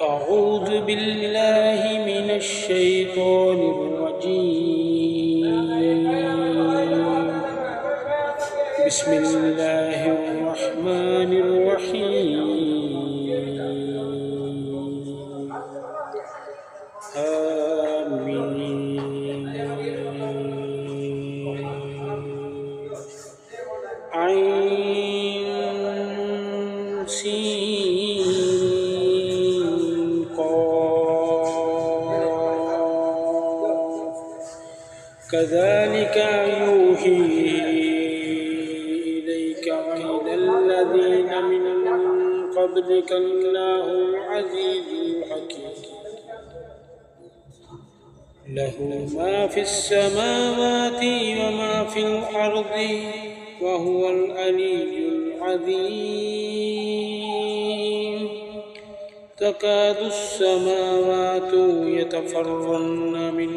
أعوذ بالله من الشيطان الرجيم. بسم الله الرحمن الرحيم. آمين. عين سين قاف كذلك يوحي إليك وإلى الذين من قبلك الله العزيز الحكيم. له ما في السماوات وما في الأرض وهو العلي العظيم. تكاد السماوات يتفطرن من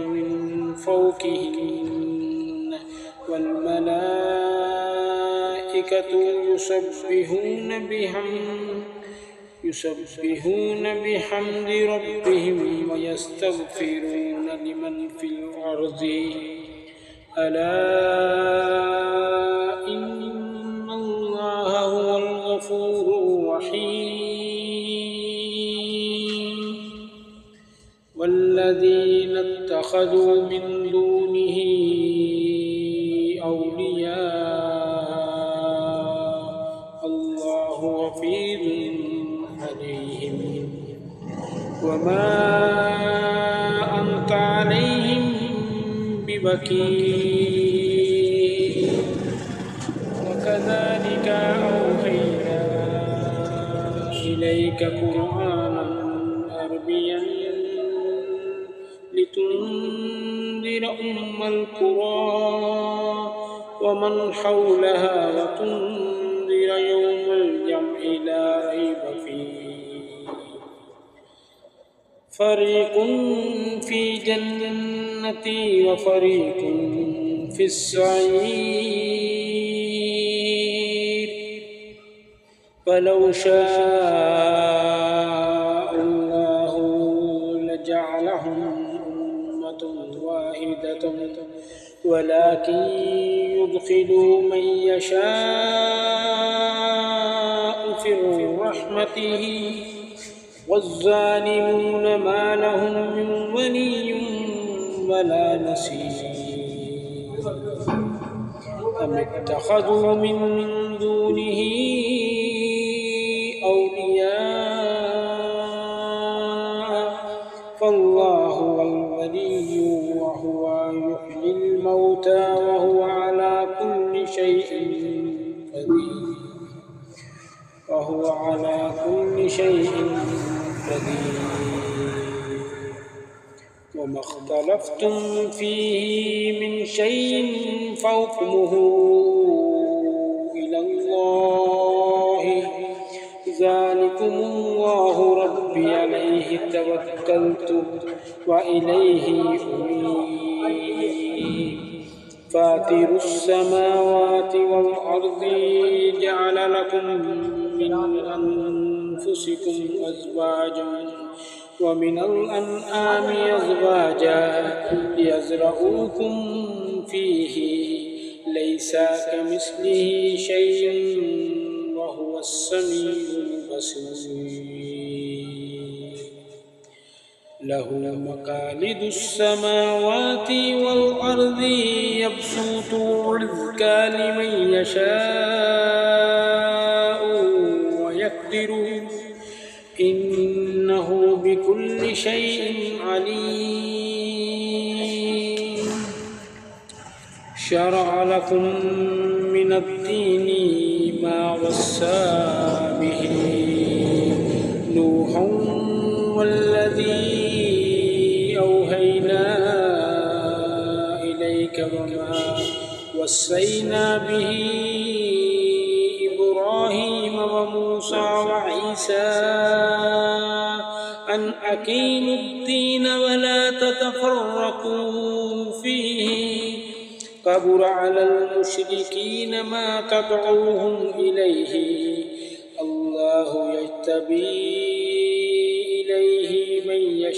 فوقهن والملائكة يسبحون بحمد ربهم ويستغفرون لمن في الأرض ألا إن الله هو الغفور الرحيم. والذين اتخذوا من دونه أولياء الله غفير عليهم وما أنت عليهم بوكيل. وكذلك أوحينا إليك قرآنا عربيا لتنذر أم القرى ومن حولها وتنذر يوم الجمع لا ريب فيه. فريق في جنة وفريق في السعير. فلو شاء الله لجعلهم أمة واحدة ولكن يدخل من يشاء في رحمته والظالمون ما لهم من ولي ولا نصير. أم اتخذوا من دونه أولياء فالله هو الولي وهو يحيي الموتى وهو على كل شيء قدير. وما اختلفتم فيه من شيء فحكمه إلى الله. ذلكم الله ربي عليه توكلت وإليه أنيب. فاطر السماوات والأرض جعل لكم من أنفسكم أزواجا ومن الأنعام أزواجا ليزرعوكم فيه ليس كمثله شيء وهو السميع البصير. له مقاليد السماوات والأرض يبسط الرزق لمن يشاء ويقدر إنه بكل شيء عليم. شرع لكم من الدين ما وصى به نوحا والذي أوحينا إليك وما وصينا به إبراهيم وموسى وعيسى أن أقيموا الدين ولا تتفرقوا فيه. كبر على المشركين ما تدعوهم إليه. الله يجتبي إليه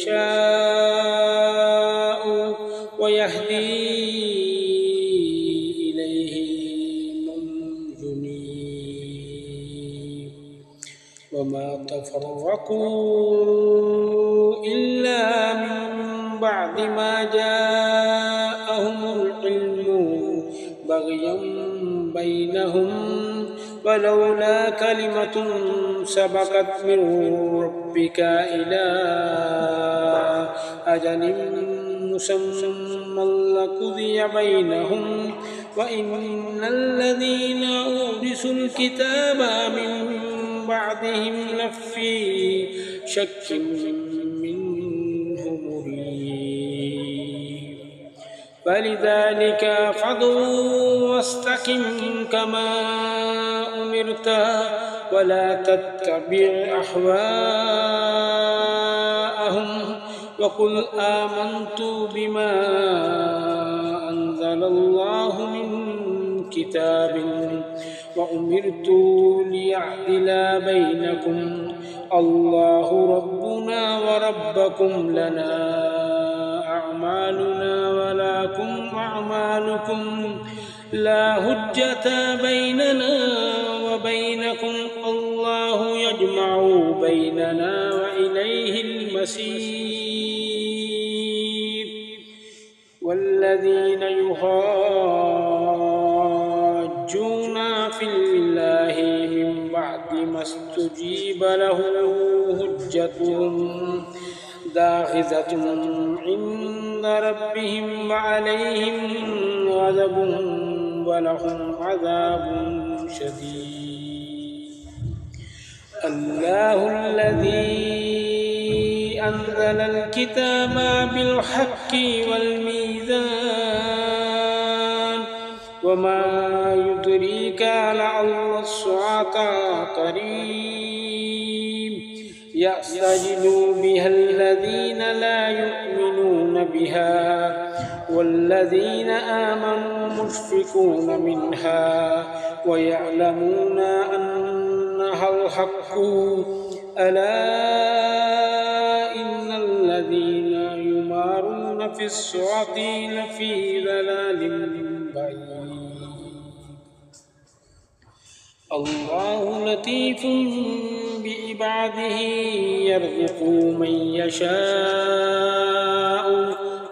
يشاء ويهدي إليه من ينيب وما تفرقوا إلا من بعد ما جاءهم العلم بغيا بينهم ولولا كلمة سبقت من ربك إلى أجل مسمى لقضي بينهم وإن الذين أورثوا الكتاب من بعدهم لفي شك منه مريب فلذلك فادع واستقم كما أمرت ولا تتبع أهواءهم وقل آمنت بما أنزل الله من كتاب وأمرت ليعدل بينكم الله ربنا وربكم لنا أعمالنا ولكم أعمالكم لا حجة بيننا وبينكم الله يجمع بيننا وإليه المصير والذين يحاجون في الله من بعد ما استجيب له حجتهم داخلة عند ربهم وعليهم غضب ولهم عذاب شديد الله الذي أنزل الكتاب بالحق والميزان وما يدريك لعل الساعة قريب يستعجل بها الذين لا يؤمنون بها والذين آمنوا مشفقون منها ويعلمون أنها الحق ألا إن الذين يمارون في السعة لفي ضلال بعيد الله لطيف بعباده يرزق من يشاء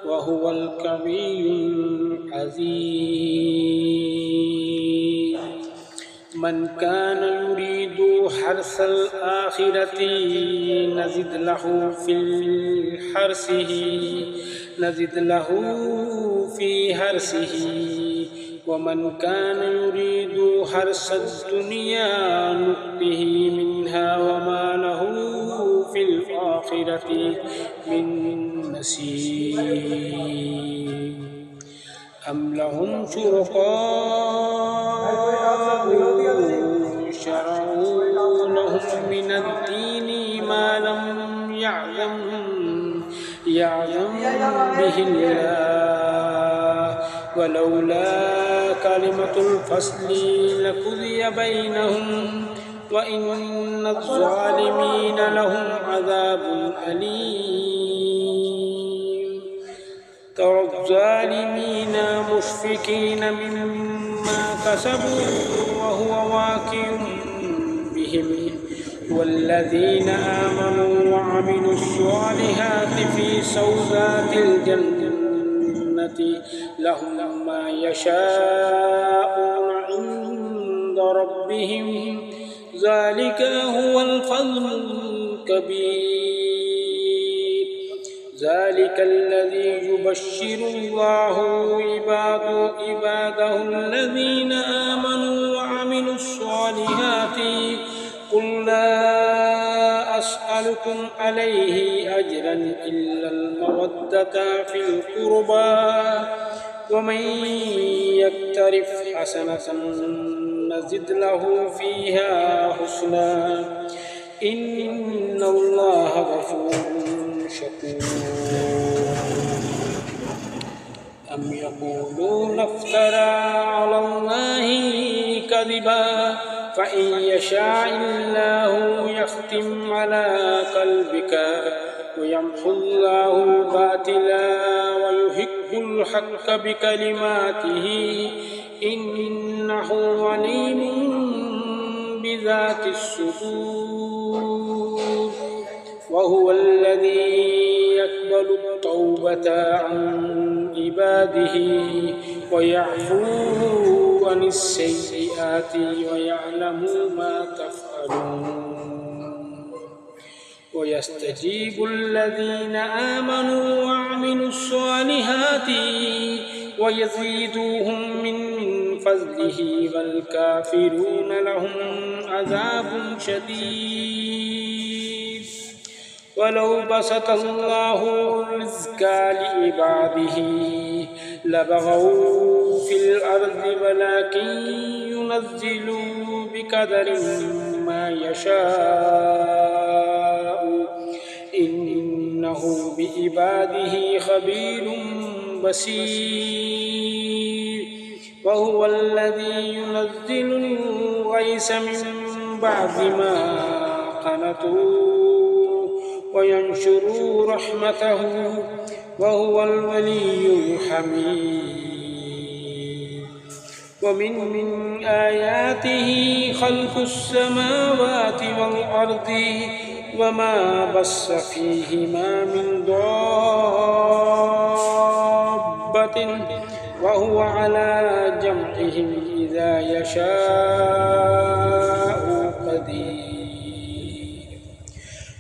وهو القوي العزيز من كان يريد حرث الآخرة نزد له في حرثه ومن كان يريد حرث الدنيا نؤته منها وما له في الآخرة من نصيب أم لهم شركاء شرعوا لهم من الدين ما لم يعلم به الله ولولا كلمة الفصل لقضي بينهم وإن الظالمين لهم عذاب أليم ترى الظالمين مشفقين مما كسبوا وهو واقع بهم والذين آمنوا وعملوا الصالحات في سوزات الجنة لهم ما يشاءون عند ربهم ذلك هو الفضل الكبير ذلك الذي يبشر الله عباده الذين آمنوا وعملوا الصالحات قل لا أسألكم عليه أجرا إلا المودة في القربى ومن يقترف حسنة نزد له فيها حسنا إن الله غفور شكور أم يقولون افترى على الله كذبا فإن يشاء الله يختم على قلبه قلبك ويمحو الله الباطل ويحق الحق بكلماته إنه عليم بذات الصدور وهو الذي يقبل التوبة عن عباده ويعفو عن السيئات ويعلم ما تفعلون ويستجيب الذين آمنوا وعملوا الصالحات ويزيدهم من فضله والكافرون لهم عذاب شديد ولو بسط الله الرزق لعباده لبغوا في الأرض ولكن ينزل بقدر ما يشاء إنه بعباده خبير بصير وهو الذي ينزل الغيث من بعد ما قنطوا وينشر رحمته وهو الولي الحميد ومن آياته خلق السماوات والأرض وما بث فيهما من دابة وهو على جمعهم إذا يشاء قدير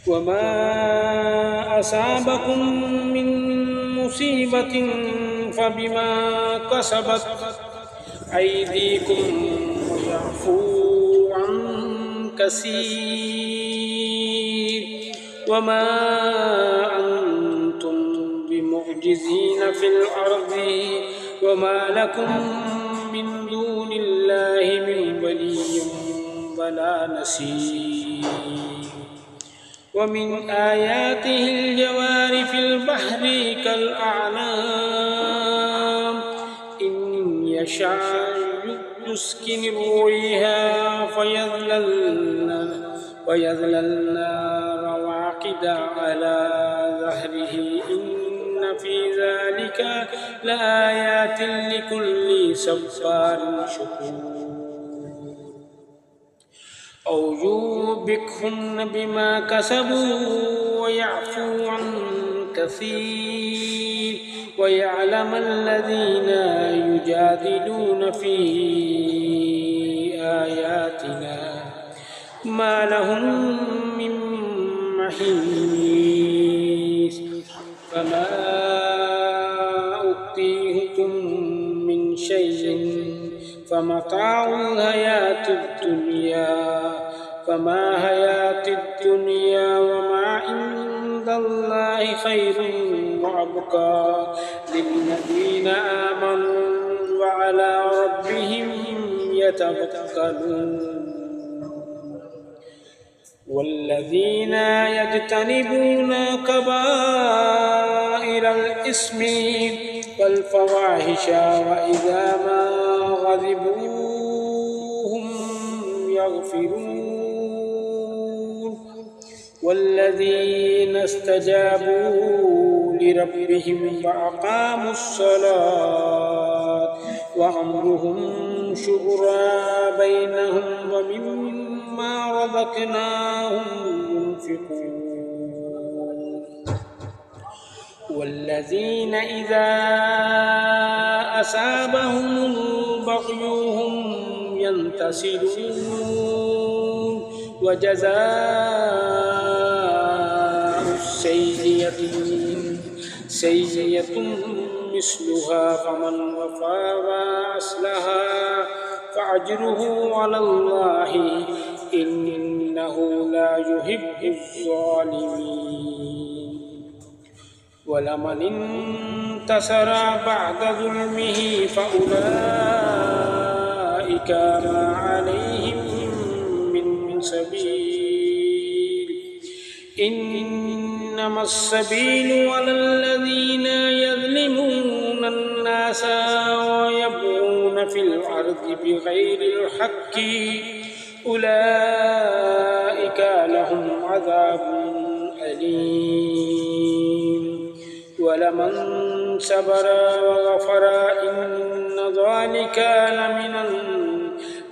وما أصابكم من مصيبة فبما كسبت أيديكم ويعفو عن كثير وما أنتم بمعجزين في الأرض وما لكم من دون الله من ولي ولا نصير ومن آياته الجوار في البحر كالأعلام إن يشاء يسكن الريح فيظللن رواقد على ظهره إن في ذلك لآيات لكل صبار شكور أو يوبقهن بما كسبوا ويعفو عن كثير ويعلم الذين يجادلون في آياتنا ما لهم من محيص فما أوتيتم من شيء فمتاع الحياة الدنيا فما حياة الدنيا وما عند الله خير وأبقى للذين آمنوا وعلى ربهم يتوكلون والذين يجتنبون كبائر الإثم والفواحش وإذا ما غضبوا هم يغفرون والذين استجابوا لربهم وأقاموا الصلاة وأمرهم شورى بينهم ومما رزقناهم ينفقون والذين إذا أصابهم البغي هم ينتصرون وجزاء سيئة مثلها فمن وفى وأصلح فأجره على الله إنه لا يحب الظالمين ولمن انتصر بعد ظلمه فأولئك ما عليهم من سبيل إنما السبيل على الذين يظلمون الناس ويبغون في الأرض بغير الحق أولئك لهم عذاب أليم أليم ولمن صبر وغفر إن ذلك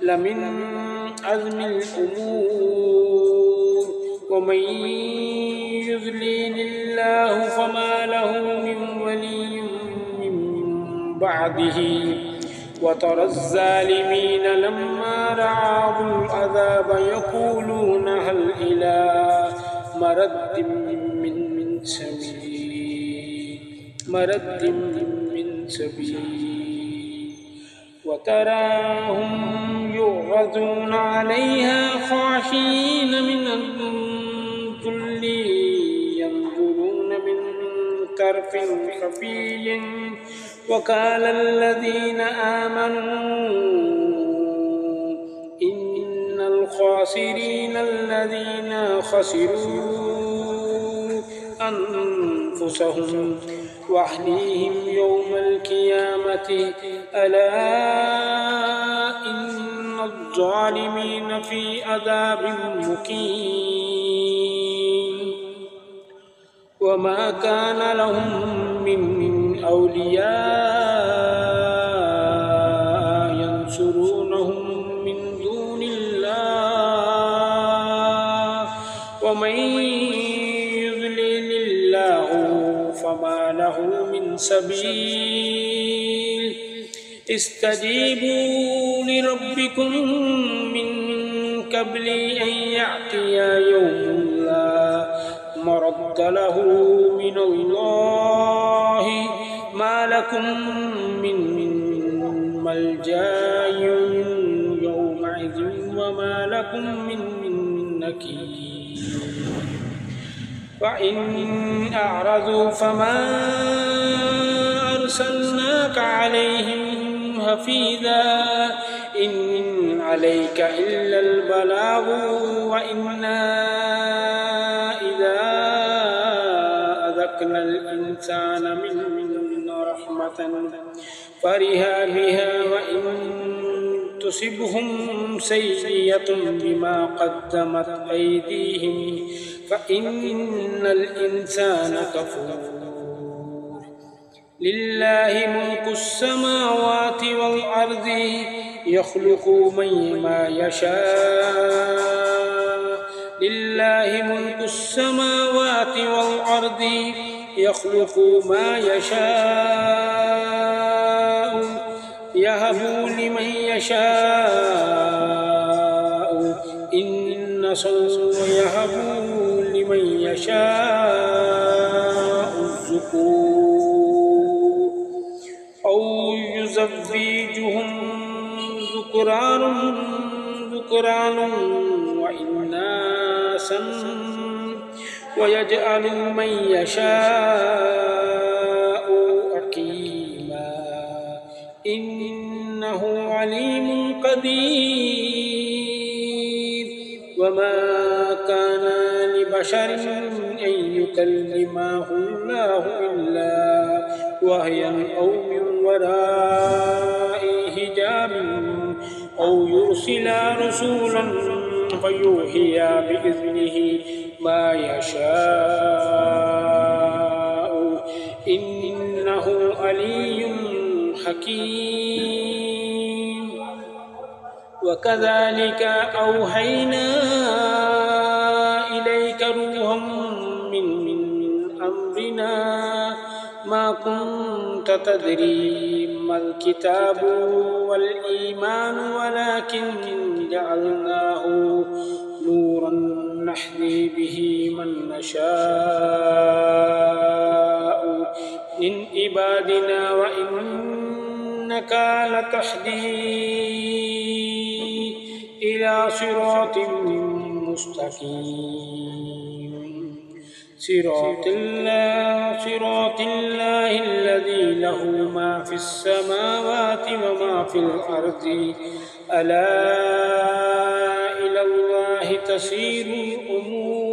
لمن عزم الأمور ومن يضلل الله فما له من ولي من بعده وترى الظالمين لما رأوا العذاب يقولون هل إلى مرد من سبيل وتراهم يعرضون عليها خاشعين من الذل ينظرون من طرف خفي وقال الذين آمنوا إن الخاسرين الذين خسروا أنفسهم وأهليهم يوم القيامة ألا إن الظالمين في عذاب مقيم وما كان لهم من أولياء ينصرونهم من دون الله ومن يضلل الله فما له من سبيل استجيبوا لربكم من قبل أن يأتي يوم لا مرد له من الله ما لكم من ملجأ يومئذ وما لكم من نكير وإن أعرضوا فما أرسلناك عليهم حفيظا إن عليك إلا البلاغ وإنا إذا أذقنا الإنسان منا رحمة فرح بها وإن تصبهم سيئة بما قدمت أيديهم فإن الإنسان كفور لله ملك السماوات والأرض يخلق ما يشاء لله ملك السماوات والأرض يخلق ما يشاء يهب لمن يشاء إن يهب لمن يشاء الذكور أو يزوجهم ذكران وإناثا ويجعل من يشاء عقيما إنه عليم قدير وما كان لبشر أن يكلمه الله إلا وحيا أو من وراء حجاب أو يرسل رسولا فيوحي بإذنه ما يشاء إنه علي حكيم وكذلك أوحينا إليك روحا من أمرنا ما كنت تدري ما الكتاب والإيمان ولكن جعلناه نورا نهدي به من نشاء من عبادنا وإنك لتهدي إلى صراط مستقيم صراط الله الذي له ما في السماوات وما في الأرض ألا إلى الله تسير الأمور